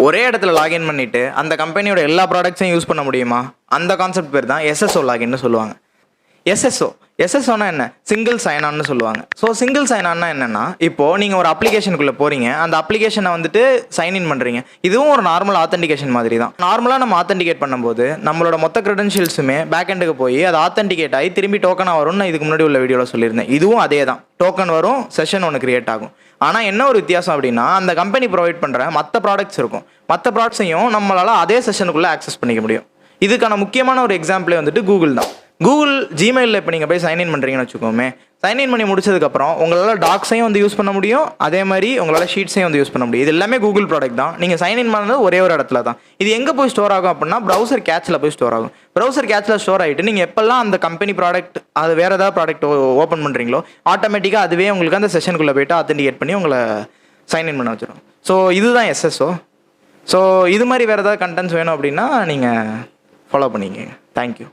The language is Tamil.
ஒரே இடத்துல லாகின் பண்ணிவிட்டு அந்த கம்பெனியோட எல்லா ப்ராடக்ட்ஸையும் யூஸ் பண்ண முடியுமா? அந்த கான்செப்ட் பேர் தான் எஸ்எஸ்ஓ லாகின்னு சொல்லுவாங்க. எஸ்எஸ்ஓனா என்ன? சிங்கிள் சைன் ஆன்னு சொல்லுவாங்க. ஸோ சிங்கிள் சைன் ஆன்னா என்னென்னா, இப்போது நீங்கள் ஒரு அப்ளிகேஷனுக்குள்ளே போகிறீங்க, அந்த அப்ளிகேஷனை வந்துட்டு சைன்இன் பண்ணுறீங்க. இதுவும் ஒரு நார்மல் ஆத்தென்டிகேஷன் மாதிரி தான். நார்மலாக நம்ம ஆத்தென்டிகேட் பண்ணும்போது நம்மளோட மொத்த க்ரெடென்ஷியல்ஸுமே பேக் எண்டுக்கு போய் அது ஆத்தென்டிகேட் ஆகி திரும்பி டோக்கனாக வரும்னு நான் இதுக்கு முன்னாடி உள்ள வீடியோவில் சொல்லியிருந்தேன். இதுவும் அதே தான். டோக்கன் வரும், செஷன் ஒன்று கிரியேட் ஆகும். ஆனால் என்ன ஒரு வித்தியாசம் அப்படின்னா, அந்த கம்பெனி ப்ரொவைட் பண்ணுற மற்ற ப்ராடக்ட்ஸ் இருக்கும். மற்ற ப்ராடக்ட்ஸையும் நம்மளால் அதே செஷனுக்குள்ளே ஆக்சஸ் பண்ணிக்க முடியும். இதுக்கான முக்கியமான ஒரு எக்ஸாம்பிளே வந்துட்டு கூகுள் தான். கூகுள் ஜிமெயிலில் இப்போ நீங்கள் போய் சைன்இன் பண்ணுறீங்கன்னு வச்சுக்கோமே, சைன்இன் பண்ணி முடிச்சதுக்கப்புறம் உங்களால் டாக்ஸையும் வந்து யூஸ் பண்ண முடியும், அதே மாதிரி உங்களால் ஷீட்ஸையும் வந்து யூஸ் பண்ண முடியும். இது எல்லாமே கூகுள் ப்ராடக்ட் தான். நீங்கள் சைன்இன் பண்ணது ஒரே ஒரு இடத்துல தான். இது எங்கே போய் ஸ்டோர் ஆகும் அப்படின்னா, ப்ரௌசர் கேட்சில் போய் ஸ்டோர் ஆகும். ப்ரௌசர் கேட்சில் ஸ்டோர் ஆகிட்டு நீங்கள் எப்போல்லாம் அந்த கம்பெனி ப்ராடக்ட் அது வேறு ஏதாவது ப்ராடக்ட் ஓப்பன் பண்ணுறீங்களோ ஆட்டோமேட்டிக்காக அதுவே உங்களுக்கு அந்த செஷனுக்குள்ளே போய்ட்டு ஆத்தென்டிகேட் பண்ணி உங்களை சைன்இன் பண்ண வச்சிடும். ஸோ இதுதான் எஸ்எஸ்ஓ. ஸோ இது மாதிரி வேறு ஏதாவது கண்டென்ட்ஸ் வேணும் அப்படின்னா நீங்கள் ஃபாலோ பண்ணிக்கங்க. தேங்க்யூ.